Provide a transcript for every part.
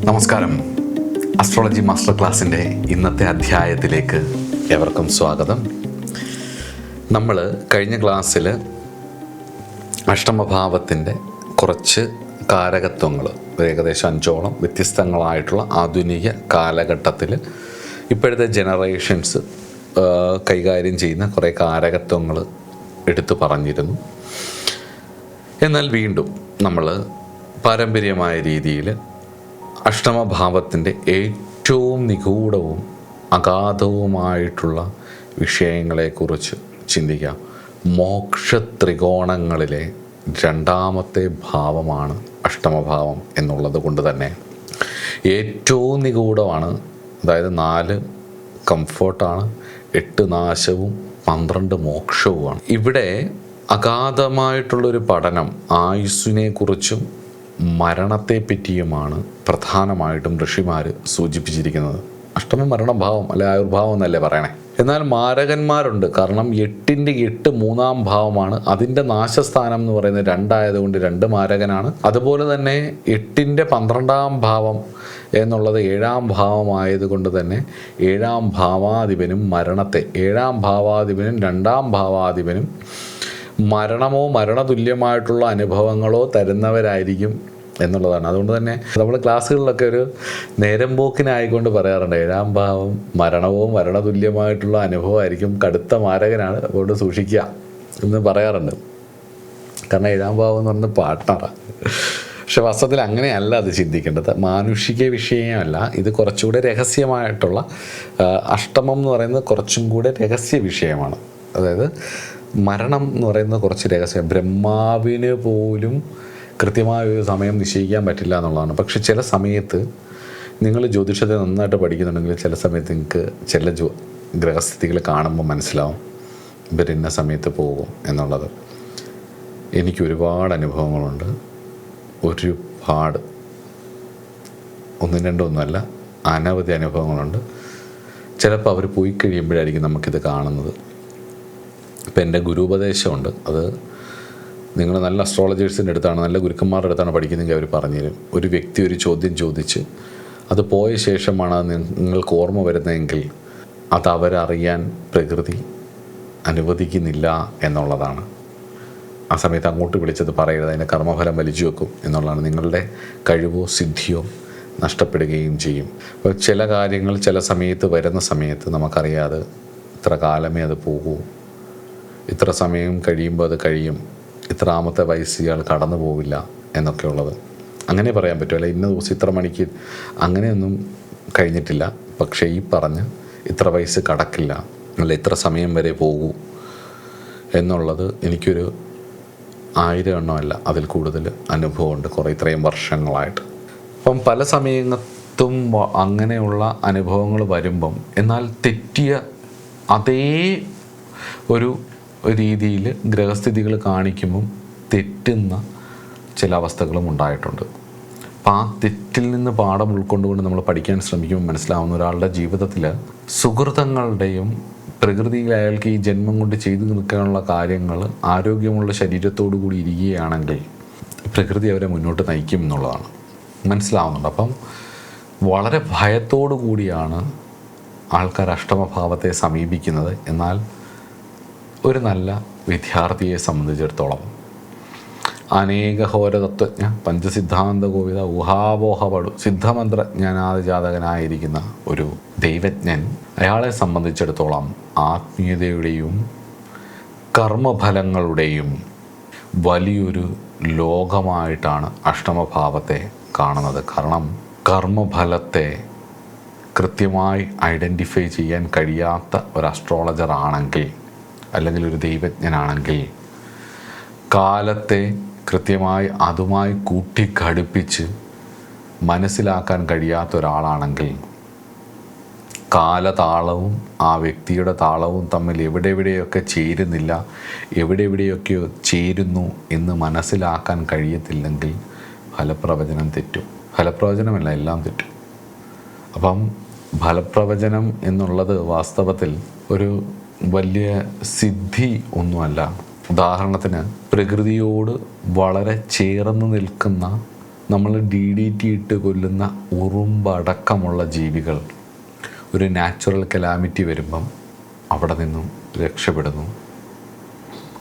നമസ്കാരം. Astrology master ക്ലാസ്സിൻ്റെ ഇന്നത്തെ അധ്യായത്തിലേക്ക് ഏവർക്കും സ്വാഗതം. നമ്മൾ കഴിഞ്ഞ ക്ലാസ്സിൽ അഷ്ടമഭാവത്തിൻ്റെ കുറച്ച് കാരകത്വങ്ങൾ, ഏകദേശം 5ഓളം വ്യത്യസ്തങ്ങളായിട്ടുള്ള ആധുനിക കാലഘട്ടത്തിൽ ഇപ്പോഴത്തെ ജനറേഷൻസ് കൈകാര്യം ചെയ്യുന്ന കുറേ കാരകത്വങ്ങൾ എടുത്തു പറഞ്ഞിരുന്നു. എന്നാൽ വീണ്ടും നമ്മൾ പാരമ്പര്യമായ രീതിയിൽ അഷ്ടമഭാവത്തിൻ്റെ ഏറ്റവും നിഗൂഢവും അഗാധവുമായിട്ടുള്ള വിഷയങ്ങളെക്കുറിച്ച് ചിന്തിക്കാം. മോക്ഷത്രികോണങ്ങളിലെ 2ാമത്തെ ഭാവമാണ് അഷ്ടമഭാവം എന്നുള്ളത് കൊണ്ട് തന്നെ ഏറ്റവും നിഗൂഢമാണ്. അതായത് 4 കംഫർട്ടാണ്, 8 നാശവും 12 മോക്ഷവുമാണ്. ഇവിടെ അഗാധമായിട്ടുള്ളൊരു പഠനം ആയുസ്സിനെക്കുറിച്ചും മരണത്തെപ്പറ്റിയുമാണ് പ്രധാനമായിട്ടും ഋഷിമാർ സൂചിപ്പിച്ചിരിക്കുന്നത്. അഷ്ടമ മരണഭാവം അല്ലെ ആയുർഭാവം എന്നല്ലേ പറയണേ. എന്നാൽ മാരകന്മാരുണ്ട്. കാരണം 8ൻ്റെ 8 3ാം ഭാവമാണ്. അതിൻ്റെ നാശസ്ഥാനം എന്ന് പറയുന്നത് 2 ആയതുകൊണ്ട് 2 മാരകനാണ്. അതുപോലെ തന്നെ 8ൻ്റെ 12ാം ഭാവം എന്നുള്ളത് 7ാം ഭാവമായതുകൊണ്ട് തന്നെ 7ാം ഭാവാധിപനും മരണത്തെ, 7ാം ഭാവാധിപനും 2ാം ഭാവാധിപനും മരണമോ മരണതുല്യമായിട്ടുള്ള അനുഭവങ്ങളോ തരുന്നവരായിരിക്കും എന്നുള്ളതാണ്. അതുകൊണ്ട് തന്നെ നമ്മൾ ക്ലാസ്സുകളിലൊക്കെ ഒരു നേരം പോക്കിനായിക്കൊണ്ട് പറയാറുണ്ട്, 7ാം ഭാവം മരണവും മരണതുല്യമായിട്ടുള്ള അനുഭവമായിരിക്കും, കടുത്ത മാരകനാണ്, അതുകൊണ്ട് സൂക്ഷിക്കുക എന്ന് പറയാറുണ്ട്. കാരണം 7ാം ഭാവം എന്ന് പറയുന്നത് പാർട്ട്ണറാണ്. പക്ഷെ വാസ്തവത്തിൽ അങ്ങനെയല്ല അത് ചിന്തിക്കേണ്ടത്. മാനുഷിക വിഷയമല്ല ഇത്, കുറച്ചുകൂടെ രഹസ്യമായിട്ടുള്ള അഷ്ടമം എന്ന് പറയുന്നത് കുറച്ചും കൂടെ രഹസ്യ വിഷയമാണ്. അതായത് മരണം എന്ന് പറയുന്നത് കുറച്ച് രഹസ്യം. ബ്രഹ്മാവിന് പോലും കൃത്യമായ ഒരു സമയം നിശ്ചയിക്കാൻ പറ്റില്ല എന്നുള്ളതാണ്. പക്ഷെ ചില സമയത്ത് നിങ്ങൾ ജ്യോതിഷത്തെ നന്നായിട്ട് പഠിക്കുന്നുണ്ടെങ്കിൽ ചില സമയത്ത് നിങ്ങൾക്ക് ചില ഗ്രഹസ്ഥിതികൾ കാണുമ്പോൾ മനസ്സിലാവും ഇവരിന്ന സമയത്ത് പോകും എന്നുള്ളത്. എനിക്ക് ഒരുപാട് അനുഭവങ്ങളുണ്ട്. ഒരുപാട്, 1 2 ഒന്നുമല്ല, അനവധി അനുഭവങ്ങളുണ്ട്. ചിലപ്പോൾ അവർ പോയി കഴിയുമ്പോഴായിരിക്കും നമുക്കിത് കാണുന്നത്. ഇപ്പം എൻ്റെ ഗുരുപദേശമുണ്ട്. അത് നിങ്ങൾ നല്ല അസ്ട്രോളജേഴ്സിൻ്റെ അടുത്താണ്, നല്ല ഗുരുക്കന്മാരുടെ അടുത്താണ് പഠിക്കുന്നതെങ്കിൽ അവർ പറഞ്ഞുതരും. ഒരു വ്യക്തി ഒരു ചോദ്യം ചോദിച്ച് അത് പോയ ശേഷമാണ് നിങ്ങൾക്ക് ഓർമ്മ വരുന്നതെങ്കിൽ അത് അവരറിയാൻ പ്രകൃതി അനുവദിക്കുന്നില്ല എന്നുള്ളതാണ്. ആ സമയത്ത് അങ്ങോട്ട് വിളിച്ചത് പറയരുത്, അതിൻ്റെ കർമ്മഫലം വലിച്ചു വെക്കും എന്നുള്ളതാണ്. നിങ്ങളുടെ കഴിവോ സിദ്ധിയോ നഷ്ടപ്പെടുകയും ചെയ്യും. അപ്പോൾ ചില കാര്യങ്ങൾ ചില സമയത്ത് വരുന്ന സമയത്ത് നമുക്കറിയാതെ ഇത്ര കാലമേ അത് പോകൂ, ഇത്ര സമയം കഴിയുമ്പോൾ അത് കഴിയും, ഇത്രാമത്തെ വയസ്സ് ഇയാൾ കടന്നു പോവില്ല എന്നൊക്കെ ഉള്ളത് അങ്ങനെ പറയാൻ പറ്റുമല്ല. ഇന്ന ദിവസം ഇത്ര മണിക്ക് അങ്ങനെയൊന്നും കഴിഞ്ഞിട്ടില്ല. പക്ഷേ ഈ പറഞ്ഞ് ഇത്ര വയസ്സ് കടക്കില്ല, അല്ല ഇത്ര സമയം വരെ പോകൂ എന്നുള്ളത് എനിക്കൊരു 1000 എണ്ണമല്ല അതിൽ കൂടുതൽ അനുഭവമുണ്ട് ഇത്രയും വർഷങ്ങളായിട്ട്. അപ്പം പല സമയത്തും അങ്ങനെയുള്ള അനുഭവങ്ങൾ വരുമ്പം എന്നാൽ തെറ്റിയ അതേ ഒരു രീതിയിൽ ഗ്രഹസ്ഥിതികൾ കാണിക്കുമ്പം തെറ്റുന്ന ചില അവസ്ഥകളും ഉണ്ടായിട്ടുണ്ട്. അപ്പം ആ തെറ്റിൽ നിന്ന് പാഠം ഉൾക്കൊണ്ടുകൊണ്ട് നമ്മൾ പഠിക്കാൻ ശ്രമിക്കുമ്പോൾ മനസ്സിലാവുന്ന ഒരാളുടെ ജീവിതത്തിൽ സുഹൃതങ്ങളുടെയും പ്രകൃതിയിൽ അയാൾക്ക് ഈ ജന്മം കൊണ്ട് ചെയ്തു നിൽക്കാനുള്ള കാര്യങ്ങൾ ആരോഗ്യമുള്ള ശരീരത്തോടു കൂടി ഇരിക്കുകയാണെങ്കിൽ പ്രകൃതി അവരെ മുന്നോട്ട് നയിക്കും എന്നുള്ളതാണ് മനസ്സിലാവുന്നുണ്ട്. അപ്പം വളരെ ഭയത്തോടു കൂടിയാണ് ആൾക്കാർ അഷ്ടമഭാവത്തെ സമീപിക്കുന്നത്. എന്നാൽ ഒരു നല്ല വിദ്യാർത്ഥിയെ സംബന്ധിച്ചിടത്തോളം അനേകഹോര തത്വജ്ഞ പഞ്ചസിദ്ധാന്ത കോവിത ഊഹാപോഹപടു സിദ്ധമന്ത്രജ്ഞാനാദിജാതകനായിരിക്കുന്ന ഒരു ദൈവജ്ഞൻ, അയാളെ സംബന്ധിച്ചിടത്തോളം ആത്മീയതയുടെയും കർമ്മഫലങ്ങളുടെയും വലിയൊരു ലോകമായിട്ടാണ് അഷ്ടമഭാവത്തെ കാണുന്നത്. കാരണം കർമ്മഫലത്തെ കൃത്യമായി ഐഡൻറ്റിഫൈ ചെയ്യാൻ കഴിയാത്ത ഒരു അസ്ട്രോളജർ ആണെങ്കിൽ, അല്ലെങ്കിൽ ഒരു ദൈവജ്ഞനാണെങ്കിൽ, കാലത്തെ കൃത്യമായി അതുമായി കൂട്ടിഘടിപ്പിച്ച് മനസ്സിലാക്കാൻ കഴിയാത്ത ഒരാളാണെങ്കിൽ, കാലതാളവും ആ വ്യക്തിയുടെ താളവും തമ്മിൽ എവിടെയൊക്കെ ചേരുന്നില്ല, എവിടെയൊക്കെയോ ചേരുന്നു എന്ന് മനസ്സിലാക്കാൻ കഴിയത്തില്ലെങ്കിൽ ഫലപ്രവചനം തെറ്റും. ഫലപ്രവചനമല്ല, എല്ലാം തെറ്റും. അപ്പം ഫലപ്രവചനം എന്നുള്ളത് വാസ്തവത്തിൽ ഒരു വലിയ സിദ്ധി ഒന്നുമല്ല. ഉദാഹരണത്തിന് പ്രകൃതിയോട് വളരെ ചേർന്ന് നിൽക്കുന്ന നമ്മൾ DDT ഇട്ട് കൊല്ലുന്ന ഉറുമ്പടക്കമുള്ള ജീവികൾ ഒരു നാച്ചുറൽ കലാമിറ്റി വരുമ്പം അവിടെ നിന്നും രക്ഷപ്പെടുന്നു.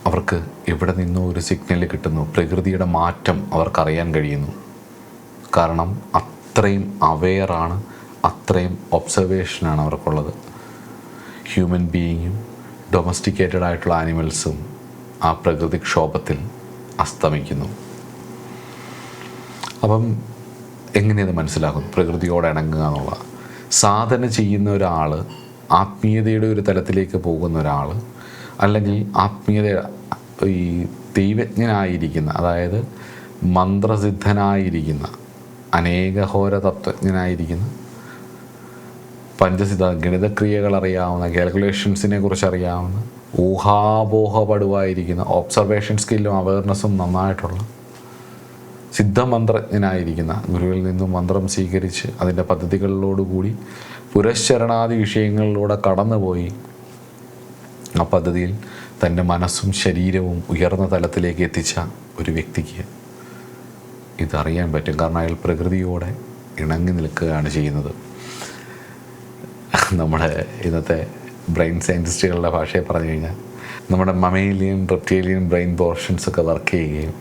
അവർക്ക് എവിടെ നിന്നോ ഒരു സിഗ്നൽ കിട്ടുന്നു. പ്രകൃതിയുടെ മാറ്റം അവർക്കറിയാൻ കഴിയുന്നു. കാരണം അത്രയും അവെയറാണ്, അത്രയും ഒബ്സർവേഷനാണ് അവർക്കുള്ളത്. ഹ്യൂമൻ ബീയിങ്ങും ഡൊമസ്റ്റിക്കേറ്റഡ് ആയിട്ടുള്ള ആനിമൽസും ആ പ്രകൃതിക്ഷോഭത്തിൽ അസ്തമിക്കുന്നു. അപ്പം എങ്ങനെയത് മനസ്സിലാകും? പ്രകൃതിയോട് ഇണങ്ങുക എന്നുള്ള സാധന ചെയ്യുന്ന ഒരാൾ, ആത്മീയതയുടെ ഒരു തലത്തിലേക്ക് പോകുന്ന ഒരാൾ, അല്ലെങ്കിൽ ആത്മീയത ഈ ദൈവജ്ഞനായിരിക്കുന്ന, അതായത് മന്ത്രസിദ്ധനായിരിക്കുന്ന, അനേകഹോര തത്വജ്ഞനായിരിക്കുന്ന, ഗണിതക്രിയകൾ അറിയാവുന്ന, കാൽക്കുലേഷൻസിനെ കുറിച്ച് അറിയാവുന്ന, ഊഹാപോഹപടുവായിരിക്കുന്ന, ഒബ്സർവേഷൻ സ്കില്ലും അവയർനെസ്സും നന്നായിട്ടുള്ള, സിദ്ധമന്ത്രജ്ഞനായിരിക്കുന്ന, ഗുരുവിൽ നിന്നും മന്ത്രം സ്വീകരിച്ച് അതിൻ്റെ പദ്ധതികളിലോടുകൂടി പുരശ്ചരണാദി വിഷയങ്ങളിലൂടെ കടന്നുപോയി ആ പദ്ധതിയിൽ തൻ്റെ മനസ്സും ശരീരവും ഉയർന്ന തലത്തിലേക്ക് എത്തിച്ച ഒരു വ്യക്തിക്ക് ഇതറിയാൻ പറ്റും. കാരണം അയാൾ പ്രകൃതിയോടെ ഇണങ്ങി നിൽക്കുകയാണ് ചെയ്യുന്നത്. നമ്മുടെ ഇന്നത്തെ ബ്രെയിൻ സയൻറ്റിസ്റ്റുകളുടെ ഭാഷയെ പറഞ്ഞു കഴിഞ്ഞാൽ നമ്മുടെ മമേലിയൻ റെപ്റ്റീലിയൻ ബ്രെയിൻ പോർഷൻസൊക്കെ വർക്ക് ചെയ്യുകയും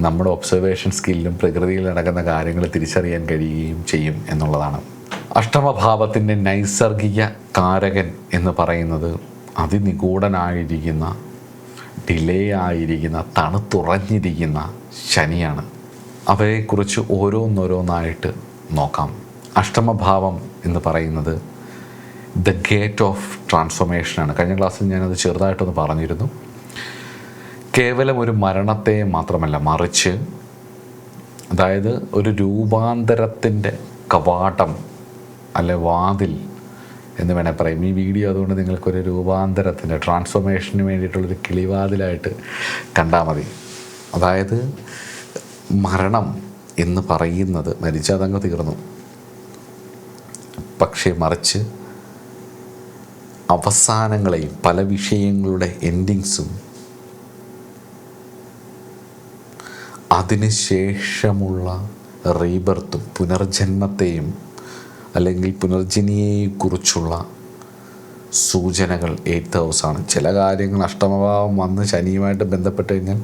നമ്മുടെ ഒബ്സർവേഷൻ സ്കില്ലും പ്രകൃതിയിൽ നടക്കുന്ന കാര്യങ്ങൾ തിരിച്ചറിയാൻ കഴിയുകയും ചെയ്യും എന്നുള്ളതാണ്. അഷ്ടമഭാവത്തിൻ്റെ നൈസർഗിക കാരകൻ എന്ന് പറയുന്നത് അതിനിഗൂഢനായിരിക്കുന്ന, ഡിലേ ആയിരിക്കുന്ന, തണുത്തുറഞ്ഞിരിക്കുന്ന ശനിയാണ്. അവയെക്കുറിച്ച് ഓരോന്നോരോന്നായിട്ട് നോക്കാം. അഷ്ടമഭാവം എന്ന് പറയുന്നത് ദ ഗേറ്റ് ഓഫ് ട്രാൻസ്ഫോർമേഷനാണ്. കഴിഞ്ഞ ക്ലാസ്സിൽ ഞാനത് ചെറുതായിട്ടൊന്ന് പറഞ്ഞിരുന്നു. കേവലം ഒരു മരണത്തെ മാത്രമല്ല, മറിച്ച് അതായത് ഒരു രൂപാന്തരത്തിൻ്റെ കവാടം അല്ലെ വാതിൽ എന്ന് വേണേൽ പറയും. ഈ വീഡിയോ അതുകൊണ്ട് നിങ്ങൾക്കൊരു രൂപാന്തരത്തിൻ്റെ ട്രാൻസ്ഫോർമേഷന് വേണ്ടിയിട്ടുള്ളൊരു കിളിവാതിലായിട്ട് കണ്ടാൽ മതി. അതായത് മരണം എന്ന് പറയുന്നത് മരിച്ചാൽ അതങ്ങ് തീർന്നു. പക്ഷേ മറിച്ച് അവസാനങ്ങളെയും പല വിഷയങ്ങളുടെ എൻഡിങ്സും അതിനുശേഷമുള്ള റീബർത്തും പുനർജന്മത്തെയും അല്ലെങ്കിൽ പുനർജനിയെക്കുറിച്ചുള്ള സൂചനകൾ 8th ഹൗസാണ്. ചില കാര്യങ്ങൾ അഷ്ടമഭാവം വന്ന് ശനിയുമായിട്ട് ബന്ധപ്പെട്ട് കഴിഞ്ഞാൽ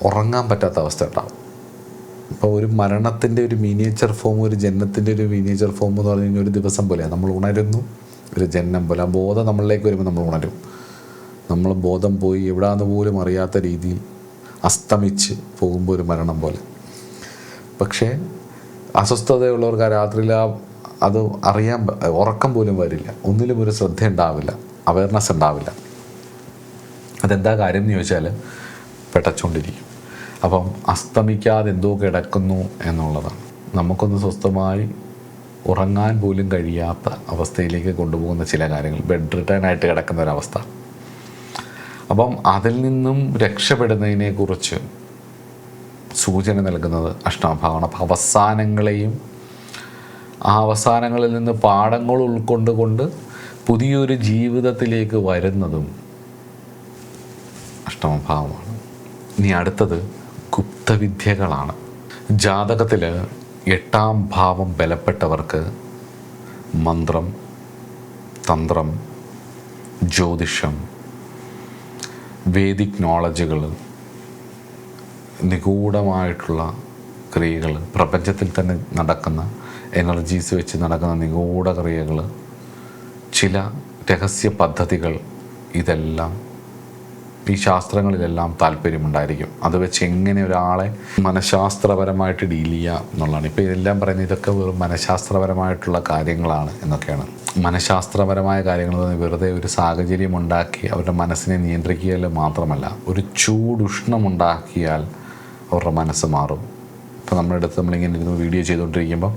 ഉറങ്ങാൻ പറ്റാത്ത അവസ്ഥ ഉണ്ടാകും. ഇപ്പോൾ ഒരു മരണത്തിൻ്റെ ഒരു മിനിയേച്ചർ ഫോം, ഒരു ജന്മത്തിൻ്റെ ഒരു മിനിയേച്ചർ ഫോം എന്ന് പറഞ്ഞു കഴിഞ്ഞാൽ ഒരു ദിവസം പോലെയാണ്. നമ്മൾ ഉണരുന്നു, ഒരു ജന്മം പോലെ. ആ ബോധം നമ്മളിലേക്ക് വരുമ്പോൾ നമ്മൾ ഉണരും. നമ്മൾ ബോധം പോയി എവിടാന്ന് പോലും അറിയാത്ത രീതിയിൽ അസ്തമിച്ച് പോകുമ്പോൾ ഒരു മരണം പോലെ. പക്ഷേ അസ്വസ്ഥതയുള്ളവർക്ക് ആ രാത്രിയിൽ അത് അറിയാൻ, ഉറക്കം പോലും വരില്ല, ഒന്നിലും ഒരു ശ്രദ്ധ ഉണ്ടാവില്ല, അവയർനെസ് ഉണ്ടാവില്ല. അതെന്താ കാര്യം എന്ന് ചോദിച്ചാൽ പെട്ടച്ചുകൊണ്ടിരിക്കും. അപ്പം അസ്തമിക്കാതെ എന്തോ കിടക്കുന്നു എന്നുള്ളതാണ്. നമുക്കൊന്ന് സ്വസ്ഥമായി ഉറങ്ങാൻ പോലും കഴിയാത്ത അവസ്ഥയിലേക്ക് കൊണ്ടുപോകുന്ന ചില കാര്യങ്ങൾ, ബെഡ് റിട്ടേൺ ആയിട്ട് കിടക്കുന്ന ഒരവസ്ഥ. അപ്പം അതിൽ നിന്നും രക്ഷപ്പെടുന്നതിനെക്കുറിച്ച് സൂചന നൽകുന്നത് അഷ്ടമഭാവമാണ്. അപ്പം അവസാനങ്ങളെയും ആ അവസാനങ്ങളിൽ നിന്ന് പാഠങ്ങൾ ഉൾക്കൊണ്ടുകൊണ്ട് പുതിയൊരു ജീവിതത്തിലേക്ക് വരുന്നതും അഷ്ടമഭാവമാണ്. ഇനി അടുത്തത് ഗുപ്തവിദ്യകളാണ്. ജാതകത്തിൽ 8ാം ഭാവം ബലപ്പെട്ടവർക്ക് മന്ത്രം, തന്ത്രം, ജ്യോതിഷം, വേദിക് നോളജുകൾ, നിഗൂഢമായിട്ടുള്ള ക്രിയകൾ, പ്രപഞ്ചത്തിൽ തന്നെ നടക്കുന്ന എനർജീസ് വെച്ച് നടക്കുന്ന നിഗൂഢ ക്രിയകൾ, ചില രഹസ്യ പദ്ധതികൾ, ഇതെല്ലാം ഈ ശാസ്ത്രങ്ങളിലെല്ലാം താല്പര്യമുണ്ടായിരിക്കും. അത് വെച്ച് എങ്ങനെ ഒരാളെ മനഃശാസ്ത്രപരമായിട്ട് ഡീൽ ചെയ്യുക എന്നുള്ളതാണ്. ഇപ്പോൾ ഇതെല്ലാം പറയുന്നത് ഇതൊക്കെ വെറും മനഃശാസ്ത്രപരമായിട്ടുള്ള കാര്യങ്ങളാണ് എന്നൊക്കെയാണ്. മനഃശാസ്ത്രപരമായ കാര്യങ്ങൾ വെറുതെ ഒരു സാഹചര്യം ഉണ്ടാക്കി അവരുടെ മനസ്സിനെ നിയന്ത്രിക്കുകയിൽ മാത്രമല്ല, ഒരു ചൂടുഷ്ണമുണ്ടാക്കിയാൽ അവരുടെ മനസ്സ് മാറും. ഇപ്പോൾ നമ്മുടെ അടുത്ത് നമ്മളിങ്ങനെ ഇരുന്ന് വീഡിയോ ചെയ്തുകൊണ്ടിരിക്കുമ്പം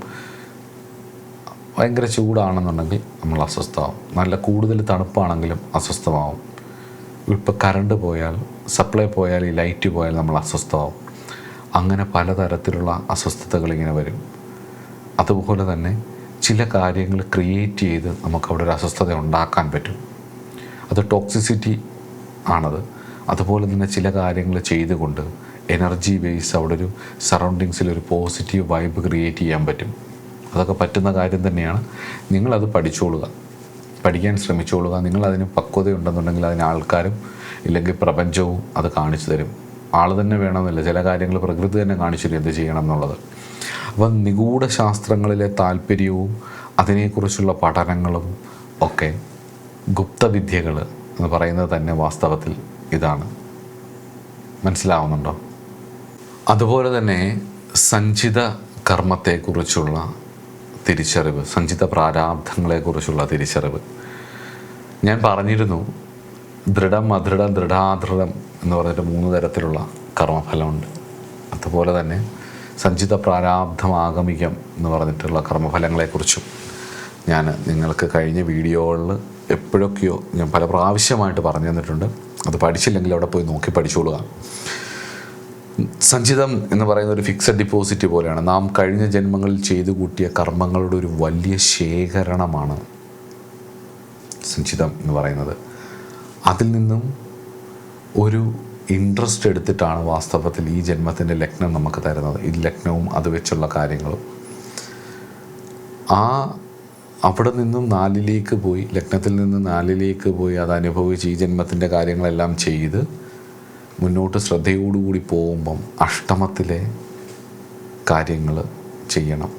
ഭയങ്കര ചൂടാണെന്നുണ്ടെങ്കിൽ നമ്മൾ അസ്വസ്ഥമാവും. നല്ല കൂടുതൽ തണുപ്പാണെങ്കിലും അസ്വസ്ഥമാവും. ഇപ്പോൾ കറണ്ട് പോയാൽ, സപ്ലൈ പോയാൽ, ഈ ലൈറ്റ് പോയാൽ നമ്മൾ അസ്വസ്ഥമാവും. അങ്ങനെ പലതരത്തിലുള്ള അസ്വസ്ഥതകൾ ഇങ്ങനെ വരും. അതുപോലെ തന്നെ ചില കാര്യങ്ങൾ ക്രിയേറ്റ് ചെയ്ത് നമുക്കവിടെ ഒരു അസ്വസ്ഥത ഉണ്ടാക്കാൻ പറ്റും. അത് ടോക്സിസിറ്റി ആണത്. അതുപോലെ തന്നെ ചില കാര്യങ്ങൾ ചെയ്തുകൊണ്ട് എനർജി ബേസ്, അവിടെ ഒരു സറൗണ്ടിങ്സിൽ ഒരു പോസിറ്റീവ് വൈബ് ക്രിയേറ്റ് ചെയ്യാൻ പറ്റും. അതൊക്കെ പറ്റുന്ന കാര്യം തന്നെയാണ്. നിങ്ങളത് പഠിച്ചോളുക, പഠിക്കാൻ ശ്രമിച്ചോളുക. നിങ്ങളതിന് പക്വതയുണ്ടെന്നുണ്ടെങ്കിൽ അതിന് ആൾക്കാരും ഇല്ലെങ്കിൽ പ്രപഞ്ചവും അത് കാണിച്ചു തരും. ആൾ തന്നെ വേണമെന്നില്ല, ചില കാര്യങ്ങൾ പ്രകൃതി തന്നെ കാണിച്ചു തരും എന്ത് ചെയ്യണം എന്നുള്ളത്. അപ്പം നിഗൂഢ ശാസ്ത്രങ്ങളിലെ താല്പര്യവും അതിനെക്കുറിച്ചുള്ള പഠനങ്ങളും ഒക്കെ ഗുപ്തവിദ്യകൾ എന്ന് പറയുന്നത് തന്നെ വാസ്തവത്തിൽ ഇതാണ്. മനസ്സിലാവുന്നുണ്ടോ? അതുപോലെ തന്നെ സഞ്ചിത കർമ്മത്തെക്കുറിച്ചുള്ള തിരിച്ചറിവ്, സഞ്ചിത പ്രാരാബ്ധങ്ങളെക്കുറിച്ചുള്ള തിരിച്ചറിവ്. ഞാൻ പറഞ്ഞിരുന്നു, ദൃഢം, അദൃഢം, ദൃഢാദൃഢം എന്ന് പറഞ്ഞിട്ട് 3 തരത്തിലുള്ള കർമ്മഫലമുണ്ട്. അതുപോലെ തന്നെ സഞ്ചിത പ്രാരാബ്ധം, ആഗമികം എന്ന് പറഞ്ഞിട്ടുള്ള കർമ്മഫലങ്ങളെക്കുറിച്ചും ഞാൻ നിങ്ങൾക്ക് കഴിഞ്ഞ വീഡിയോകളിൽ എപ്പോഴൊക്കെയോ ഞാൻ പല പ്രാവശ്യമായിട്ട് പറഞ്ഞു തന്നിട്ടുണ്ട്. അത് പഠിച്ചില്ലെങ്കിൽ അവിടെ പോയി നോക്കി പഠിച്ചോളുക. സഞ്ചിതം എന്ന് പറയുന്ന ഒരു ഫിക്സഡ് ഡിപ്പോസിറ്റ് പോലെയാണ്. നാം കഴിഞ്ഞ ജന്മങ്ങളിൽ ചെയ്തു കൂട്ടിയ കർമ്മങ്ങളുടെ ഒരു വലിയ ശേഖരണമാണ് സഞ്ചിതം എന്ന് പറയുന്നത്. അതിൽ നിന്നും ഒരു ഇൻട്രസ്റ്റ് എടുത്തിട്ടാണ് വാസ്തവത്തിൽ ഈ ജന്മത്തിൻ്റെ ലഗ്നം നമുക്ക് തരുന്നത്. ഈ ലഗ്നവും അത് വെച്ചുള്ള കാര്യങ്ങളും അവിടെ നിന്നും 4ലേക്ക് പോയി, ലഗ്നത്തിൽ നിന്ന് 4ലേക്ക് പോയി അത് അനുഭവിച്ച് ഈ ജന്മത്തിൻ്റെ കാര്യങ്ങളെല്ലാം ചെയ്ത് മുന്നോട്ട് ശ്രദ്ധയോടുകൂടി പോകുമ്പം അഷ്ടമത്തിലെ കാര്യങ്ങൾ ചെയ്യണം.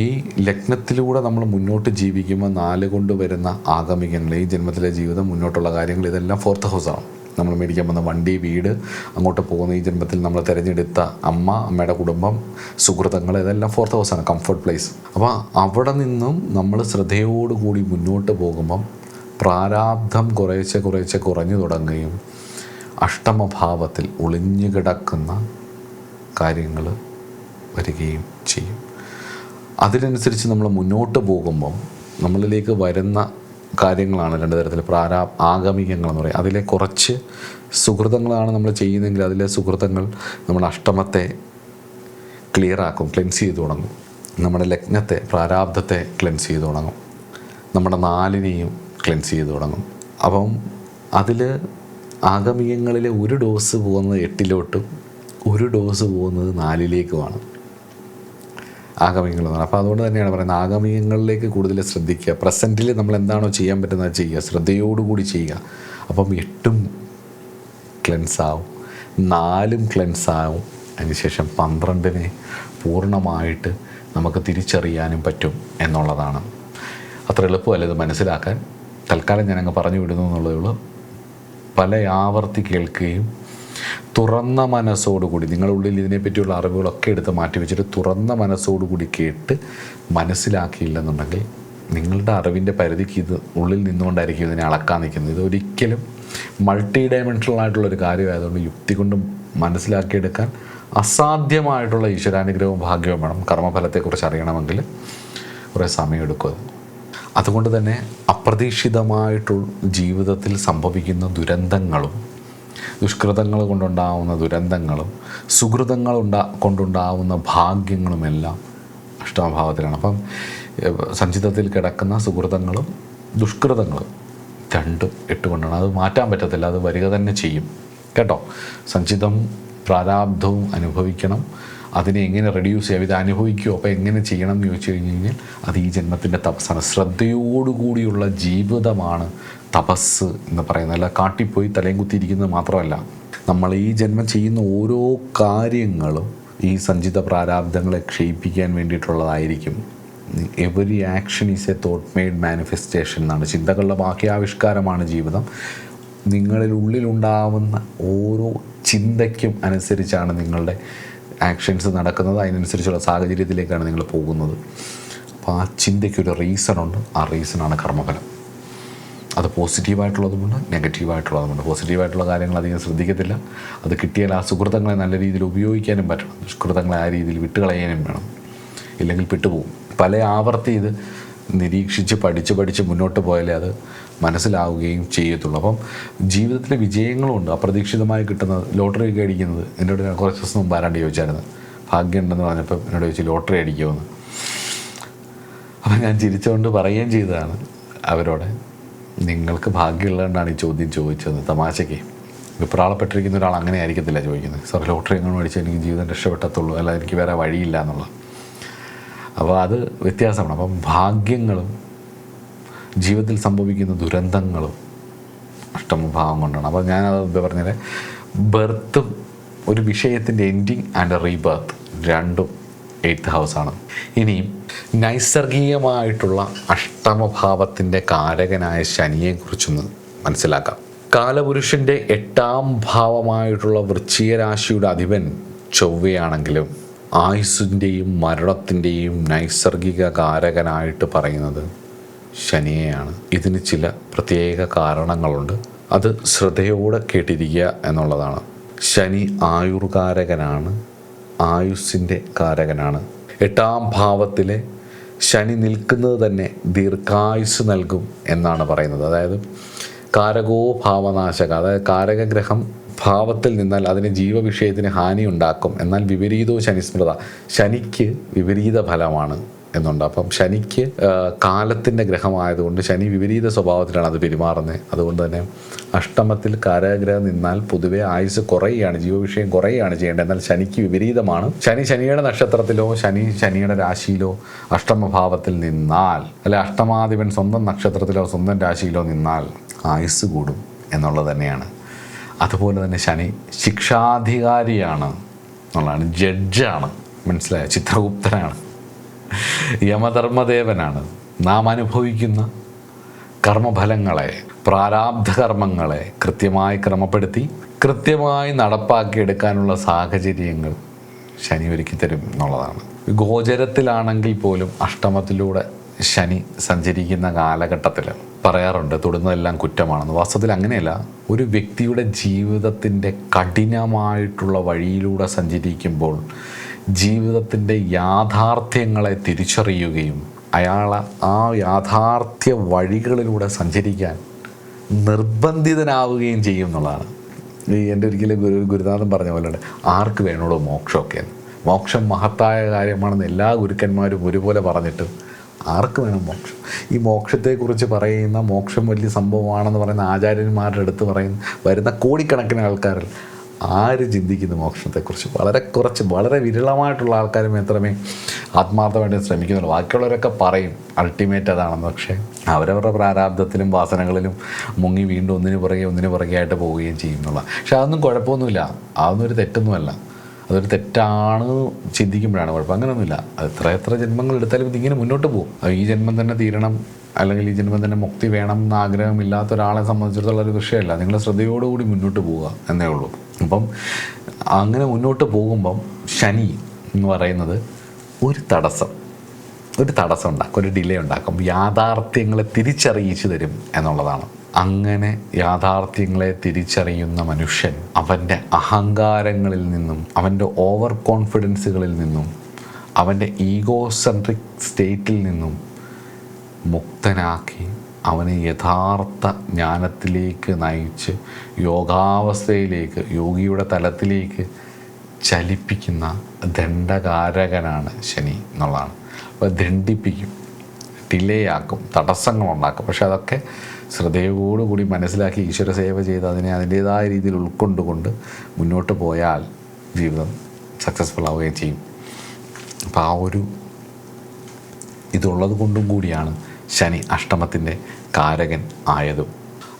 ഈ ലഗ്നത്തിലൂടെ നമ്മൾ മുന്നോട്ട് ജീവിക്കുമ്പോൾ 4 കൊണ്ട് വരുന്ന ആഗമികങ്ങൾ, ഈ ജന്മത്തിലെ ജീവിതം, മുന്നോട്ടുള്ള കാര്യങ്ങൾ, ഇതെല്ലാം 4th ഹൗസാണ്. നമ്മൾ മേടിക്കാൻ വന്ന വണ്ടി, വീട്, അങ്ങോട്ട് പോകുന്ന ഈ ജന്മത്തിൽ നമ്മൾ തിരഞ്ഞെടുത്ത അമ്മ, അമ്മയുടെ കുടുംബം, സുഹൃത്തുക്കൾ, ഇതെല്ലാം 4th ഹൗസാണ്, കംഫർട്ട് പ്ലേസ്. അപ്പോൾ അവിടെ നിന്നും നമ്മൾ ശ്രദ്ധയോടുകൂടി മുന്നോട്ട് പോകുമ്പം പ്രാരാബ്ധം കുറേശ്ശെ കുറഞ്ഞു തുടങ്ങുകയും അഷ്ടമഭാവത്തിൽ ഒളിഞ്ഞു കിടക്കുന്ന കാര്യങ്ങൾ വരികയും ചെയ്യും. അതിനനുസരിച്ച് നമ്മൾ മുന്നോട്ട് പോകുമ്പം നമ്മളിലേക്ക് വരുന്ന കാര്യങ്ങളാണ് 2 തരത്തിൽ. ആഗമികങ്ങളെന്ന് പറയും. അതിലെ കുറച്ച് സുഹൃതങ്ങളാണ് നമ്മൾ ചെയ്യുന്നതെങ്കിൽ അതിലെ സുഹൃതങ്ങൾ നമ്മുടെ അഷ്ടമത്തെ ക്ലിയറാക്കും, ക്ലെൻസ് ചെയ്ത് തുടങ്ങും. നമ്മുടെ ലഗ്നത്തെ, പ്രാരാബ്ധത്തെ ക്ലെൻസ് ചെയ്ത് തുടങ്ങും. നമ്മുടെ 4നെയും ക്ലെൻസ് ചെയ്ത് തുടങ്ങും. അപ്പം അതിൽ ആഗമികങ്ങളിലെ ഒരു ഡോസ് പോകുന്നത് 8ലോട്ടും ഒരു ഡോസ് പോകുന്നത് 4ലേക്കുമാണ് ആഗമികങ്ങൾ എന്ന് പറയുന്നത്. അപ്പോൾ അതുകൊണ്ട് തന്നെയാണ് പറയുന്നത് ആഗമികങ്ങളിലേക്ക് കൂടുതൽ ശ്രദ്ധിക്കുക. പ്രസൻറ്റിൽ നമ്മൾ എന്താണോ ചെയ്യാൻ പറ്റുന്നത് ചെയ്യുക, ശ്രദ്ധയോടുകൂടി ചെയ്യുക. അപ്പം 8ഉം ക്ലെൻസാവും, 4ഉം ക്ലെൻസാവും. അതിനുശേഷം 12നെ പൂർണ്ണമായിട്ട് നമുക്ക് തിരിച്ചറിയാനും പറ്റും എന്നുള്ളതാണ്. അത്ര എളുപ്പമല്ല ഇത് മനസ്സിലാക്കാൻ. തൽക്കാലം ഞാനങ്ങ് പറഞ്ഞു വിടുന്നു എന്നുള്ളതേ ഉള്ളൂ. പല ആവർത്തി കേൾക്കുകയും തുറന്ന മനസ്സോടുകൂടി നിങ്ങളുടെ ഉള്ളിൽ ഇതിനെപ്പറ്റിയുള്ള അറിവുകളൊക്കെ എടുത്ത് മാറ്റി വെച്ചിട്ട് തുറന്ന മനസ്സോടുകൂടി കേട്ട് മനസ്സിലാക്കിയില്ലെന്നുണ്ടെങ്കിൽ നിങ്ങളുടെ അറിവിൻ്റെ പരിധിക്ക് ഇത് ഉള്ളിൽ നിന്നുകൊണ്ടായിരിക്കും ഇതിനെ അളക്കാൻ നിൽക്കുന്നത്. ഇതൊരിക്കലും മൾട്ടി ഡയമെൻഷണൽ ആയിട്ടുള്ളൊരു കാര്യമായതുകൊണ്ട് യുക്തി കൊണ്ട് മനസ്സിലാക്കിയെടുക്കാൻ അസാധ്യമായിട്ടുള്ള ഈശ്വരാനുഗ്രഹവും ഭാഗ്യവും വേണം. കർമ്മഫലത്തെക്കുറിച്ച് അറിയണമെങ്കിൽ കുറേ സമയമെടുക്കും. അതുകൊണ്ട് തന്നെ അപ്രതീക്ഷിതമായിട്ടുള്ള ജീവിതത്തിൽ സംഭവിക്കുന്ന ദുരന്തങ്ങളും ദുഷ്കൃതങ്ങൾ കൊണ്ടുണ്ടാവുന്ന ദുരന്തങ്ങളും സുഹൃതങ്ങൾ കൊണ്ടുണ്ടാവുന്ന ഭാഗ്യങ്ങളുമെല്ലാം അഷ്ടമഭാവത്തിലാണ്. അപ്പം സഞ്ചിതത്തിൽ കിടക്കുന്ന സുഹൃതങ്ങളും ദുഷ്കൃതങ്ങളും 2ഉം 8 കൊണ്ടാണ്. അത് മാറ്റാൻ പറ്റത്തില്ല, അത് വരിക തന്നെ ചെയ്യും കേട്ടോ. സഞ്ചിതം പ്രാരാബ്ധവും അനുഭവിക്കണം. അതിനെ എങ്ങനെ റെഡ്യൂസ് ചെയ്യാം, ഇത് അനുഭവിക്കുമോ, അപ്പോൾ എങ്ങനെ ചെയ്യണം എന്ന് ചോദിച്ചു കഴിഞ്ഞാൽ അത് ഈ ജന്മത്തിൻ്റെ തപസ്സാണ്. ശ്രദ്ധയോടുകൂടിയുള്ള ജീവിതമാണ് തപസ് എന്ന് പറയുന്നത്. അല്ല കാട്ടിപ്പോയി തലയും കുത്തിയിരിക്കുന്നത് മാത്രമല്ല, നമ്മൾ ഈ ജന്മം ചെയ്യുന്ന ഓരോ കാര്യങ്ങളും ഈ സഞ്ചിത പ്രാരാബ്ധങ്ങളെ ക്ഷയിപ്പിക്കാൻ വേണ്ടിയിട്ടുള്ളതായിരിക്കും. Every action is a thought made manifestation എന്നാണ്. ചിന്തകളുടെ ബാഹ്യാവിഷ്കാരമാണ് ജീവിതം. നിങ്ങളിൽ ഉള്ളിലുണ്ടാവുന്ന ഓരോ ചിന്തയ്ക്കും അനുസരിച്ചാണ് നിങ്ങളുടെ ആക്ഷൻസ് നടക്കുന്നത്. അതിനനുസരിച്ചുള്ള സാഹചര്യത്തിലേക്കാണ് നിങ്ങൾ പോകുന്നത്. അപ്പോൾ ആ ചിന്തയ്ക്കൊരു റീസണുണ്ട്. ആ റീസണാണ് കർമ്മഫലം. അത് പോസിറ്റീവായിട്ടുള്ളതുമുണ്ട്, നെഗറ്റീവായിട്ടുള്ളതുമുണ്ട്. പോസിറ്റീവായിട്ടുള്ള കാര്യങ്ങൾ അധികം ശ്രദ്ധിക്കത്തില്ല. അത് കിട്ടിയാൽ ആ സുഹൃത്തുക്കളെ നല്ല രീതിയിൽ ഉപയോഗിക്കാനും പറ്റണം. ദുഷ്കൃതങ്ങളെ ആ രീതിയിൽ വിട്ടുകളയാനും വേണം, ഇല്ലെങ്കിൽ പെട്ടുപോകും. പല ആവർത്തി ഇത് നിരീക്ഷിച്ച് പഠിച്ച് മുന്നോട്ട് പോയാലേ അത് മനസ്സിലാവുകയും ചെയ്യത്തുള്ളൂ. അപ്പം ജീവിതത്തിലെ വിജയങ്ങളുമുണ്ട്. അപ്രതീക്ഷിതമായി കിട്ടുന്നത്, ലോട്ടറി ഒക്കെ അടിക്കുന്നത്. എന്നോട് ഞാൻ കുറച്ച് ദിവസം മുമ്പ് ആരാണ്ട് ചോദിച്ചായിരുന്നു, ഭാഗ്യമുണ്ടെന്ന് പറഞ്ഞപ്പോൾ എന്നോട് ചോദിച്ചു ലോട്ടറി അടിക്കുമെന്ന്. അപ്പം ഞാൻ ചിരിച്ചുകൊണ്ട് പറയുകയും ചെയ്തതാണ് അവരോട്, നിങ്ങൾക്ക് ഭാഗ്യമുള്ളതുകൊണ്ടാണ് ഈ ചോദ്യം ചോദിച്ചത്, തമാശയ്ക്ക്. വിപ്രാളപ്പെട്ടിരിക്കുന്ന ഒരാൾ അങ്ങനെ ആയിരിക്കത്തില്ല ചോദിക്കുന്നത്, സാർ ലോട്ടറി എങ്ങനെ മേടിച്ചാൽ എനിക്ക് ജീവിതം രക്ഷപ്പെട്ടത്തുള്ളൂ, അല്ല എനിക്ക് വേറെ വഴിയില്ല എന്നുള്ള. അപ്പോൾ അത് വ്യത്യാസമാണ്. അപ്പം ഭാഗ്യങ്ങളും ജീവിതത്തിൽ സംഭവിക്കുന്ന ദുരന്തങ്ങളും അഷ്ടമഭാവം കൊണ്ടാണ്. അപ്പോൾ ഞാനത് എന്താ പറഞ്ഞാൽ, ബർത്തും ഒരു വിഷയത്തിൻ്റെ എൻഡിങ് ആൻഡ് റീബർത്ത് രണ്ടും 8th ഹൗസാണ്. ഇനിയും നൈസർഗികമായിട്ടുള്ള അഷ്ടമഭാവത്തിൻ്റെ കാരകനായ ശനിയെക്കുറിച്ചൊന്ന് മനസ്സിലാക്കാം. കാലപുരുഷൻ്റെ 8ാം ഭാവമായിട്ടുള്ള വൃശ്ചിക രാശിയുടെ അധിപൻ ചൊവ്വയാണെങ്കിലും ആയുസ്സിൻ്റെയും മരണത്തിൻ്റെയും നൈസർഗിക കാരകനായിട്ട് പറയുന്നത് ശനിയെയാണ്. ഇതിന് ചില പ്രത്യേക കാരണങ്ങളുണ്ട്, അത് ശ്രദ്ധയോടെ കേട്ടിരിക്കുക എന്നുള്ളതാണ്. ശനി ആയുർകാരകനാണ്, ആയുസ്സിൻ്റെ കാരകനാണ്. 8ാം ഭാവത്തിലെ ശനി നിൽക്കുന്നത് തന്നെ ദീർഘായുസ് നൽകും എന്നാണ് പറയുന്നത്. അതായത് കാരകോ ഭാവനാശക, അതായത് കാരകഗ്രഹം ഭാവത്തിൽ നിന്നാൽ അതിന് ജീവവിഷയത്തിന് ഹാനി ഉണ്ടാക്കും. എന്നാൽ വിപരീതോ ശനിസ്മൃത, ശനിക്ക് വിപരീത ഫലമാണ് എന്നുണ്ട്. അപ്പം ശനിക്ക് കാലത്തിൻ്റെ ഗ്രഹമായതുകൊണ്ട് ശനി വിപരീത സ്വഭാവത്തിലാണ് അത് പെരുമാറുന്നത്. അതുകൊണ്ട് തന്നെ അഷ്ടമത്തിൽ കാരകഗ്രഹം നിന്നാൽ പൊതുവെ ആയുസ് കുറയുകയാണ്, ജീവവിഷയം കുറയുകയാണ് ചെയ്യേണ്ടത്. എന്നാൽ ശനിക്ക് വിപരീതമാണ്. ശനിയുടെ നക്ഷത്രത്തിലോ ശനിയുടെ രാശിയിലോ അഷ്ടമഭാവത്തിൽ നിന്നാൽ, അല്ലെ അഷ്ടമാധിപൻ സ്വന്തം നക്ഷത്രത്തിലോ സ്വന്തം രാശിയിലോ നിന്നാൽ ആയുസ് കൂടും എന്നുള്ളത് തന്നെയാണ്. അതുപോലെ തന്നെ ശനി ശിക്ഷാധികാരിയാണ് എന്നുള്ളതാണ്, ജഡ്ജാണ്, മനസ്സിലായ, ചിത്രഗുപ്തനാണ്, യമധർമ്മദേവനാണ്. നാം അനുഭവിക്കുന്ന കർമ്മഫലങ്ങളെ, പ്രാരാബ്ധ കർമ്മങ്ങളെ കൃത്യമായി ക്രമപ്പെടുത്തി കൃത്യമായി നടപ്പാക്കിയെടുക്കാനുള്ള സാഹചര്യങ്ങൾ ശനി ഒരുക്കി തരും എന്നുള്ളതാണ്. ഗോചരത്തിലാണെങ്കിൽ പോലും അഷ്ടമത്തിലൂടെ ശനി സഞ്ചരിക്കുന്ന കാലഘട്ടത്തിൽ പറയാറുണ്ട് തൊടുന്നതെല്ലാം കുറ്റമാണെന്ന്. വാസ്തവത്തിൽ അങ്ങനെയല്ല. ഒരു വ്യക്തിയുടെ ജീവിതത്തിൻ്റെ കഠിനമായിട്ടുള്ള വഴിയിലൂടെ സഞ്ചരിക്കുമ്പോൾ ജീവിതത്തിൻ്റെ യാഥാർത്ഥ്യങ്ങളെ തിരിച്ചറിയുകയും അയാൾ ആ യാഥാർത്ഥ്യ വഴികളിലൂടെ സഞ്ചരിക്കാൻ നിർബന്ധിതനാവുകയും ചെയ്യും എന്നുള്ളതാണ്. എൻ്റെ ഒരിക്കലും ഗുരുനാഥൻ പറഞ്ഞ പോലെ ആർക്ക് വേണോളൂ മോക്ഷമൊക്കെ, മോക്ഷം മഹത്തായ കാര്യമാണെന്ന് എല്ലാ ഗുരുക്കന്മാരും ഒരുപോലെ പറഞ്ഞിട്ട് ആർക്ക് വേണം മോക്ഷം? ഈ മോക്ഷത്തെക്കുറിച്ച് പറയുന്ന, മോക്ഷം വലിയ സംഭവമാണെന്ന് പറയുന്ന ആചാര്യന്മാരുടെ അടുത്ത് വരുന്ന കോടിക്കണക്കിന് ആൾക്കാരിൽ ആര് ചിന്തിക്കുന്നു മോക്ഷത്തെക്കുറിച്ച്? വളരെ വിരളമായിട്ടുള്ള ആൾക്കാർ മാത്രമേ ആത്മാർത്ഥമായിട്ട് ശ്രമിക്കുന്നുള്ളൂ. ബാക്കിയുള്ളവരൊക്കെ പറയും അൾട്ടിമേറ്റ് അതാണെന്ന്. പക്ഷേ അവരവരുടെ പ്രാരാബ്ധത്തിലും വാസനകളിലും മുങ്ങി വീണ്ടും ഒന്നിനു പുറകെ ആയിട്ട് പോവുകയും ചെയ്യുന്നുള്ള. പക്ഷെ അതൊന്നും കുഴപ്പമൊന്നുമില്ല, അതൊന്നും ഒരു തെറ്റൊന്നുമല്ല. അതൊരു തെറ്റാണ് ചിന്തിക്കുമ്പോഴാണ് കുഴപ്പം. അങ്ങനെയൊന്നുമില്ല. അത് എത്ര ജന്മങ്ങൾ എടുത്താലും ഇതിങ്ങനെ മുന്നോട്ട് പോകും. ഈ ജന്മം തന്നെ തീരണം, അല്ലെങ്കിൽ ഈ ജന്മം തന്നെ മുക്തി വേണം എന്ന ആഗ്രഹമില്ലാത്ത ഒരാളെ സംബന്ധിച്ചിടത്തോളം ഒരു വിഷയമല്ല. നിങ്ങൾ ശ്രദ്ധയോടുകൂടി മുന്നോട്ട് പോവുക എന്നേ ഉള്ളൂ. അപ്പം അങ്ങനെ മുന്നോട്ട് പോകുമ്പം ശനി എന്ന് പറയുന്നത് ഒരു തടസ്സം ഉണ്ടാക്കും, ഒരു ഡിലേ ഉണ്ടാക്കും, യാഥാർത്ഥ്യങ്ങളെ തിരിച്ചറിയിച്ചു തരും എന്നുള്ളതാണ്. അങ്ങനെ യാഥാർത്ഥ്യങ്ങളെ തിരിച്ചറിയുന്ന മനുഷ്യൻ അവൻ്റെ അഹങ്കാരങ്ങളിൽ നിന്നും, അവൻ്റെ ഓവർ കോൺഫിഡൻസുകളിൽ നിന്നും, അവൻ്റെ ഈഗോസെൻട്രിക് സ്റ്റേറ്റിൽ നിന്നും മുക്തനാക്കി അവനെ യഥാർത്ഥ ജ്ഞാനത്തിലേക്ക് നയിച്ച് യോഗാവസ്ഥയിലേക്ക്, യോഗിയുടെ തലത്തിലേക്ക് ചലിപ്പിക്കുന്ന ദണ്ഡകാരകനാണ് ശനി എന്നുള്ളതാണ്. അപ്പോൾ ദണ്ഡിപ്പിക്കും, ഡിലേ ആക്കും, തടസ്സങ്ങളുണ്ടാക്കും. പക്ഷെ അതൊക്കെ ശ്രദ്ധയോടുകൂടി മനസ്സിലാക്കി ഈശ്വര സേവ ചെയ്ത് അതിനെ അതിൻ്റേതായ രീതിയിൽ ഉൾക്കൊണ്ടുകൊണ്ട് മുന്നോട്ട് പോയാൽ ജീവിതം സക്സസ്ഫുൾ ആവുകയും ചെയ്യും. അപ്പോൾ ആ ഒരു ഇതുള്ളത് കൊണ്ടും കൂടിയാണ് ശനി അഷ്ടമത്തിൻ്റെ കാരകൻ ആയതും.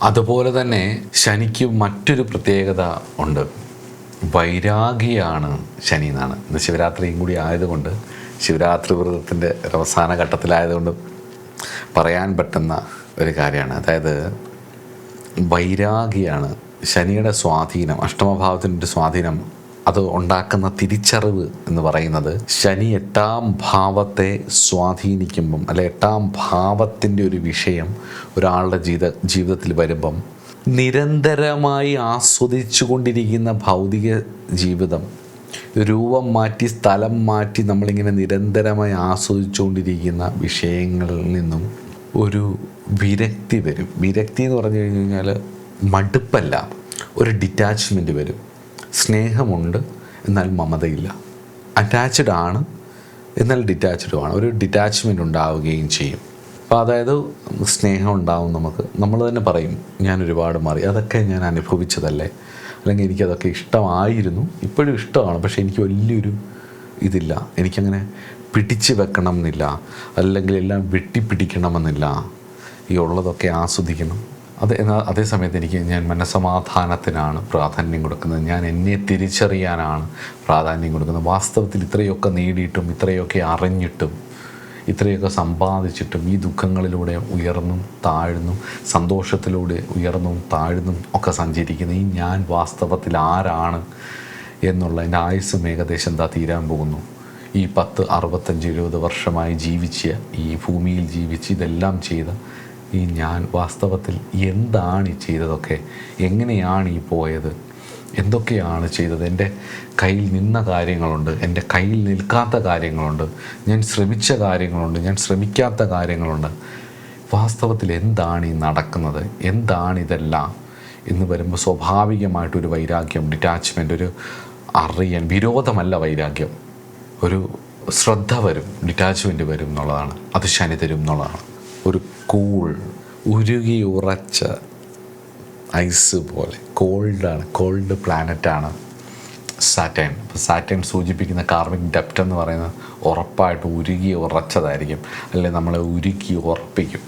അതുപോലെ തന്നെ ശനിക്ക് മറ്റൊരു പ്രത്യേകത ഉണ്ട്, വൈരാഗിയാണ് ശനി എന്നാണ്. ഇന്ന് ശിവരാത്രിയും കൂടി ആയതുകൊണ്ട്, ശിവരാത്രി വ്രതത്തിൻ്റെ അവസാന ഘട്ടത്തിലായതുകൊണ്ട് പറയാൻ പറ്റുന്ന ഒരു കാര്യമാണ്. അതായത് വൈരാഗിയാണ്. ശനിയുടെ സ്വാധീനം, അഷ്ടമഭാവത്തിൻ്റെ ഒരു സ്വാധീനം, അത് ഉണ്ടാക്കുന്ന തിരിച്ചറിവ് എന്ന് പറയുന്നത് ശനി 8ാം ഭാവത്തെ സ്വാധീനിക്കുമ്പം, അല്ലെ 8ാം ഭാവത്തിൻ്റെ ഒരു വിഷയം ഒരാളുടെ ജീവിതത്തിൽ വരുമ്പം നിരന്തരമായി ആസ്വദിച്ചു കൊണ്ടിരിക്കുന്ന ഭൗതിക ജീവിതം രൂപം മാറ്റി സ്ഥലം മാറ്റി നമ്മളിങ്ങനെ നിരന്തരമായി ആസ്വദിച്ചുകൊണ്ടിരിക്കുന്ന വിഷയങ്ങളിൽ നിന്നും ഒരു വിരക്തി വരും. വിരക്തി എന്ന് പറഞ്ഞു കഴിഞ്ഞാൽ മടുപ്പല്ല, ഒരു ഡിറ്റാച്ച്മെൻറ്റ് വരും. സ്നേഹമുണ്ട് എന്നാൽ മമതയില്ല, അറ്റാച്ച്ഡ് ആണ് എന്നാൽ ഡിറ്റാച്ച്ഡുമാണ്, ഒരു ഡിറ്റാച്ച്മെൻറ്റ് ഉണ്ടാവുകയും ചെയ്യും. അപ്പോൾ അതായത് സ്നേഹം ഉണ്ടാവും, നമ്മൾ തന്നെ പറയും ഞാൻ ഒരുപാട് മാറി, അതൊക്കെ ഞാൻ അനുഭവിച്ചതല്ലേ, അല്ലെങ്കിൽ എനിക്കതൊക്കെ ഇഷ്ടമായിരുന്നു, ഇപ്പോഴും ഇഷ്ടമാണ്. പക്ഷേ എനിക്ക് വലിയൊരു ഇതില്ല, എനിക്കങ്ങനെ പിടിച്ച് വെക്കണം എന്നില്ല, അല്ലെങ്കിൽ എല്ലാം വെട്ടിപ്പിടിക്കണമെന്നില്ല. ഈ ഉള്ളതൊക്കെ ആസ്വദിക്കണം. എന്നാൽ അതേ സമയത്ത് ഞാൻ മനസ്സമാധാനത്തിനാണ് പ്രാധാന്യം കൊടുക്കുന്നത്. ഞാൻ എന്നെ തിരിച്ചറിയാനാണ് പ്രാധാന്യം കൊടുക്കുന്നത്. വാസ്തവത്തിൽ ഇത്രയൊക്കെ നേടിയിട്ടും ഇത്രയൊക്കെ അറിഞ്ഞിട്ടും ഇത്രയൊക്കെ സമ്പാദിച്ചിട്ടും ഈ ദുഃഖങ്ങളിലൂടെ ഉയർന്നും താഴ്ന്നും സന്തോഷത്തിലൂടെ ഉയർന്നും താഴ്ന്നും ഒക്കെ സഞ്ചരിക്കുന്ന ഈ ഞാൻ വാസ്തവത്തിൽ ആരാണ് എന്നുള്ള എൻ്റെ ആയുസ്സും ഏകദേശം തീരാൻ പോകുന്നു. ഈ 10, 65, 70 വർഷമായി ജീവിച്ച് ഈ ഭൂമിയിൽ ജീവിച്ച് ഇതെല്ലാം ചെയ്ത ഈ ഞാൻ വാസ്തവത്തിൽ എന്താണ് ഈ ചെയ്തതൊക്കെ, എങ്ങനെയാണ് ഈ പോയത്, എന്തൊക്കെയാണ് ചെയ്തത്, എൻ്റെ കയ്യിൽ നിന്ന കാര്യങ്ങളുണ്ട്, എൻ്റെ കയ്യിൽ നിൽക്കാത്ത കാര്യങ്ങളുണ്ട്, ഞാൻ ശ്രമിച്ച കാര്യങ്ങളുണ്ട്, ഞാൻ ശ്രമിക്കാത്ത കാര്യങ്ങളുണ്ട്. വാസ്തവത്തിൽ എന്താണ് ഈ നടക്കുന്നത്, എന്താണിതെല്ലാം എന്ന് വരുമ്പോൾ സ്വാഭാവികമായിട്ടൊരു വൈരാഗ്യം, ഡിറ്റാച്ച്മെൻ്റ്, ഒരു അറിയാൻ, വിരോധമല്ല വൈരാഗ്യം, ഒരു ശ്രദ്ധ വരും, ഡിറ്റാച്ച്മെൻറ്റ് വരും എന്നുള്ളതാണ്. അത് ശനി തരും എന്നുള്ളതാണ്. ഒരു കൂൾ, ഉരുകി ഉറച്ച ഐസ് പോലെ കോൾഡാണ്, കോൾഡ് പ്ലാനറ്റാണ് സാറ്റേൺ. അപ്പോൾ സാറ്റേൺ സൂചിപ്പിക്കുന്ന കാർമിക് ഡെപ്റ്റ് എന്ന് പറയുന്നത് ഉറപ്പായിട്ടും ഉരുകി ഉറച്ചതായിരിക്കും, അല്ലെങ്കിൽ നമ്മളെ ഉരുക്കി ഉറപ്പിക്കും.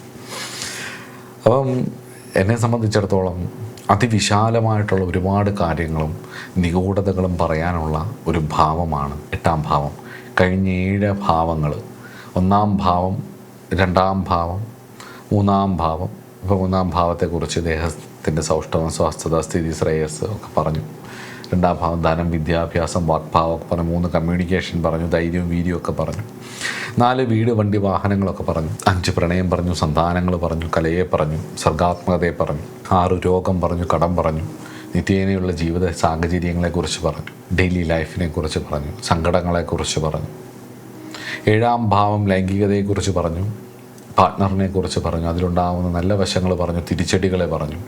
അപ്പം എന്നെ സംബന്ധിച്ചിടത്തോളം അതിവിശാലമായിട്ടുള്ള ഒരുപാട് കാര്യങ്ങളും നിഗൂഢതകളും പറയാനുള്ള ഒരു ഭാവമാണ് 8ാം ഭാവം. കഴിഞ്ഞ 7 ഭാവങ്ങൾ, 1ാം ഭാവം, 2ാം ഭാവം, 3ാം ഭാവം. ഇപ്പോൾ 3ാം ഭാവത്തെക്കുറിച്ച് ദേഹത്തിൻ്റെ സൗഷ്ഠവം, സ്വാസ്ഥ്യത, സ്ഥിതി, ശ്രേയസ് ഒക്കെ പറഞ്ഞു. 2ാം ഭാവം ധനം, വിദ്യാഭ്യാസം, വാക്ഭാവം ഒക്കെ പറഞ്ഞു. 3 കമ്മ്യൂണിക്കേഷൻ പറഞ്ഞു, ധൈര്യവും വീര്യവും ഒക്കെ പറഞ്ഞു. 4 വീട്, വണ്ടി, വാഹനങ്ങളൊക്കെ പറഞ്ഞു. 5 പ്രണയം പറഞ്ഞു, സന്താനങ്ങൾ പറഞ്ഞു, കലയെ പറഞ്ഞു, സർഗാത്മകതയെ പറഞ്ഞു. 6 രോഗം പറഞ്ഞു, കടം പറഞ്ഞു, നിത്യേനയുള്ള ജീവിത സാഹചര്യങ്ങളെക്കുറിച്ച് പറഞ്ഞു, ഡെയിലി ലൈഫിനെക്കുറിച്ച് പറഞ്ഞു, സങ്കടങ്ങളെക്കുറിച്ച് പറഞ്ഞു. 7ാം ഭാവം ലൈംഗികതയെക്കുറിച്ച് പറഞ്ഞു, പാർട്ട്ണറിനെ കുറിച്ച് പറഞ്ഞു, അതിലുണ്ടാകുന്ന നല്ല വശങ്ങൾ പറഞ്ഞു, തിരിച്ചടികളെ പറഞ്ഞു.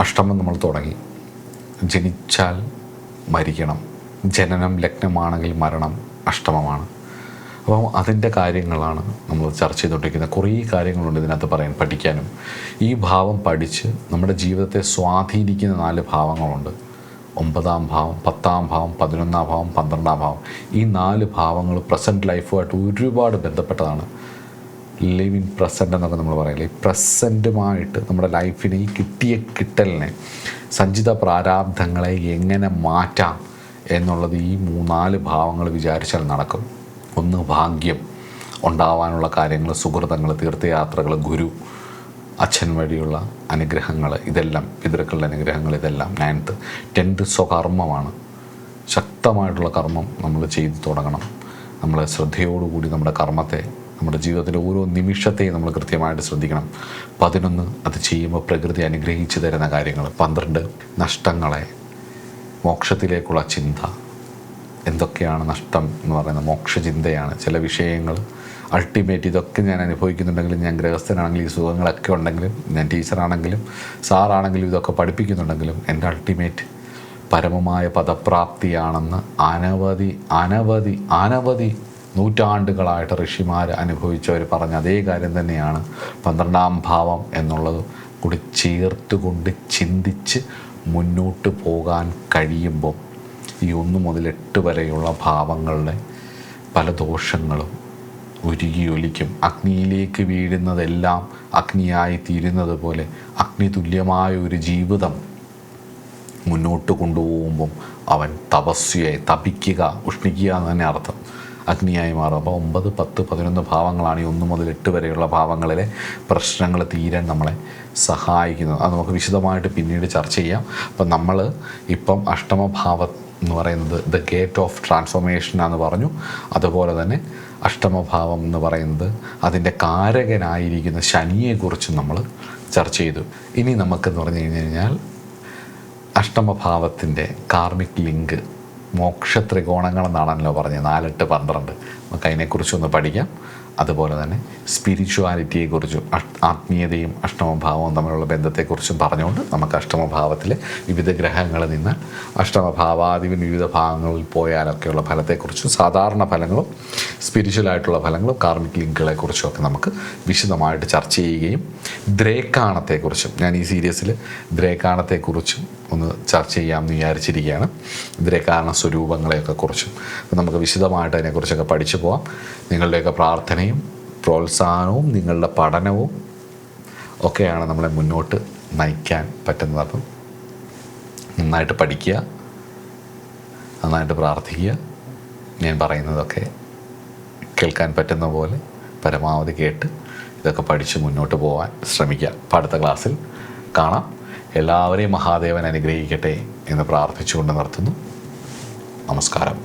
അഷ്ടമം നമ്മൾ തുടങ്ങി. ജനിച്ചാൽ മരിക്കണം, ജനനം ലഗ്നമാണെങ്കിൽ മരണം അഷ്ടമമാണ്. അപ്പം അതിൻ്റെ കാര്യങ്ങളാണ് നമ്മൾ ചർച്ച ചെയ്തുകൊണ്ടിരിക്കുന്നത്. കുറേ കാര്യങ്ങളുണ്ട് ഇതിനകത്ത് പഠിക്കാനും. ഈ ഭാവം പഠിച്ച് നമ്മുടെ ജീവിതത്തെ സ്വാധീനിക്കുന്ന 4 ഭാവങ്ങളുണ്ട്. 9ാം ഭാവം, 10ാം ഭാവം, 11ാം ഭാവം, 12ാം ഭാവം. ഈ 4 ഭാവങ്ങൾ പ്രസൻറ്റ് ലൈഫുമായിട്ട് ഒരുപാട് ബന്ധപ്പെട്ടതാണ്. ലിവ് ഇൻ പ്രസൻറ്റ് എന്നൊക്കെ നമ്മൾ പറയില്ലേ, ഈ പ്രസൻറ്റുമായിട്ട് നമ്മുടെ ലൈഫിനെ, ഈ കിട്ടിയ കിട്ടലിനെ, സഞ്ചിത പ്രാരാബ്ധങ്ങളെ എങ്ങനെ മാറ്റാം എന്നുള്ളത് ഈ 3-4 ഭാവങ്ങൾ വിചാരിച്ചാൽ നടക്കും. 1 ഭാഗ്യം ഉണ്ടാവാനുള്ള കാര്യങ്ങൾ, സുഹൃതങ്ങൾ, തീർത്ഥയാത്രകൾ, ഗുരു, അച്ഛൻ വഴിയുള്ള അനുഗ്രഹങ്ങൾ, ഇതെല്ലാം പിതൃക്കളുടെ അനുഗ്രഹങ്ങൾ, ഇതെല്ലാം 9th. 10th സ്വകർമ്മമാണ്. ശക്തമായിട്ടുള്ള കർമ്മം നമ്മൾ ചെയ്തു തുടങ്ങണം. നമ്മൾ ശ്രദ്ധയോടുകൂടി നമ്മുടെ കർമ്മത്തെ, നമ്മുടെ ജീവിതത്തിലെ ഓരോ നിമിഷത്തെയും നമ്മൾ കൃത്യമായിട്ട് ശ്രദ്ധിക്കണം. 11 അത് ചെയ്യുമ്പോൾ പ്രകൃതി അനുഗ്രഹിച്ചു തരുന്ന കാര്യങ്ങൾ. 12 നഷ്ടങ്ങളെ, മോക്ഷത്തിലേക്കുള്ള ചിന്ത. എന്തൊക്കെയാണ് നഷ്ടം എന്ന് പറയുന്നത്? മോക്ഷചിന്തയാണ്. ചില വിഷയങ്ങൾ അൾട്ടിമേറ്റ്, ഇതൊക്കെ ഞാൻ അനുഭവിക്കുന്നുണ്ടെങ്കിലും, ഞാൻ ഗൃഹസ്ഥനാണെങ്കിലും ഈ സുഖങ്ങളൊക്കെ ഉണ്ടെങ്കിലും, ഞാൻ ടീച്ചറാണെങ്കിലും സാറാണെങ്കിലും ഇതൊക്കെ പഠിപ്പിക്കുന്നുണ്ടെങ്കിലും, എൻ്റെ അൾട്ടിമേറ്റ് പരമമായ പദപ്രാപ്തിയാണെന്ന് അനവധി നൂറ്റാണ്ടുകളായിട്ട് ഋഷിമാർ അനുഭവിച്ചവർ പറഞ്ഞ അതേ കാര്യം തന്നെയാണ് 12ാം ഭാവം എന്നുള്ളത് കൂടി ചേർത്തുകൊണ്ട് ചിന്തിച്ച് മുന്നോട്ട് പോകാൻ കഴിയുമ്പോൾ ഈ 1 മുതൽ 8 വരെയുള്ള ഭാവങ്ങളുടെ പല ദോഷങ്ങളും ഉരുകിയൊലിക്കും. അഗ്നിയിലേക്ക് വീഴുന്നതെല്ലാം അഗ്നിയായി തീരുന്നത് പോലെ അഗ്നി തുല്യമായ ഒരു ജീവിതം മുന്നോട്ട് കൊണ്ടുപോകുമ്പം അവൻ തപസ്യയായി, തപിക്കുക, ഉഷ്ണിക്കുക എന്ന് തന്നെ അർത്ഥം, അഗ്നിയായി മാറും. അപ്പോൾ 9, 10, 11 ഭാവങ്ങളാണ് ഈ 1 മുതൽ 8 വരെയുള്ള ഭാവങ്ങളിലെ പ്രശ്നങ്ങൾ തീരാൻ നമ്മളെ സഹായിക്കുന്നത്. അത് നമുക്ക് വിശദമായിട്ട് പിന്നീട് ചർച്ച ചെയ്യാം. അപ്പം നമ്മൾ ഇപ്പം അഷ്ടമഭാവം എന്ന് പറയുന്നത് ദ ഗേറ്റ് ഓഫ് ട്രാൻസ്ഫോർമേഷനാന്ന് പറഞ്ഞു. അതുപോലെ തന്നെ അഷ്ടമഭാവം എന്ന് പറയുന്നത് അതിൻ്റെ കാരകനായിരിക്കുന്ന ശനിയെക്കുറിച്ച് നമ്മൾ ചർച്ച ചെയ്തു. ഇനി നമുക്കെന്ന് പറഞ്ഞു കഴിഞ്ഞാൽ അഷ്ടമഭാവത്തിൻ്റെ കാർമിക് ലിങ്ക്, മോക്ഷ ത്രികോണങ്ങളെന്നാണല്ലോ പറഞ്ഞത്, 4, 8, 12. നമുക്ക് അതിനെക്കുറിച്ചൊന്ന് പഠിക്കാം. അതുപോലെ തന്നെ സ്പിരിച്വാലിറ്റിയെക്കുറിച്ചും ആത്മീയതയും അഷ്ടമഭാവവും തമ്മിലുള്ള ബന്ധത്തെക്കുറിച്ചും പറഞ്ഞുകൊണ്ട് നമുക്ക് അഷ്ടമഭാവത്തിലെ വിവിധ ഗ്രഹങ്ങളിൽ നിന്ന് അഷ്ടമഭാവാധിപൻ വിവിധ ഭാഗങ്ങളിൽ പോയാലൊക്കെയുള്ള ഫലത്തെക്കുറിച്ചും സാധാരണ ഫലങ്ങളും സ്പിരിച്വലായിട്ടുള്ള ഫലങ്ങളും കാർമിക് ലിങ്കുകളെക്കുറിച്ചും ഒക്കെ നമുക്ക് വിശദമായിട്ട് ചർച്ച ചെയ്യുകയും ദ്രേക്കാണത്തെക്കുറിച്ചും ഞാൻ ഈ സീരീസിൽ ദ്രേക്കാണത്തെക്കുറിച്ചും ഒന്ന് ചർച്ച ചെയ്യാമെന്ന് വിചാരിച്ചിരിക്കുകയാണ്. ദ്രേക്കാണ സ്വരൂപങ്ങളെയൊക്കെ കുറിച്ചും നമുക്ക് വിശദമായിട്ട് അതിനെക്കുറിച്ചൊക്കെ പഠിച്ചു പോകാം. നിങ്ങളുടെയൊക്കെ പ്രാർത്ഥനയും പ്രോത്സാഹനവും നിങ്ങളുടെ പഠനവും ഒക്കെയാണ് നമ്മളെ മുന്നോട്ട് നയിക്കാൻ പറ്റുന്നത്. അപ്പം നന്നായിട്ട് പഠിക്കുക, നന്നായിട്ട് പ്രാർത്ഥിക്കുക, ഞാൻ പറയുന്നതൊക്കെ കേൾക്കാൻ പറ്റുന്ന പോലെ പരമാവധി കേട്ട് ഇതൊക്കെ പഠിച്ച് മുന്നോട്ട് പോകാൻ ശ്രമിക്കുക. അപ്പം അടുത്ത ക്ലാസ്സിൽ കാണാം. എല്ലാവരെയും മഹാദേവൻ അനുഗ്രഹിക്കട്ടെ എന്ന് പ്രാർത്ഥിച്ചുകൊണ്ട് നിർത്തുന്നു. നമസ്കാരം.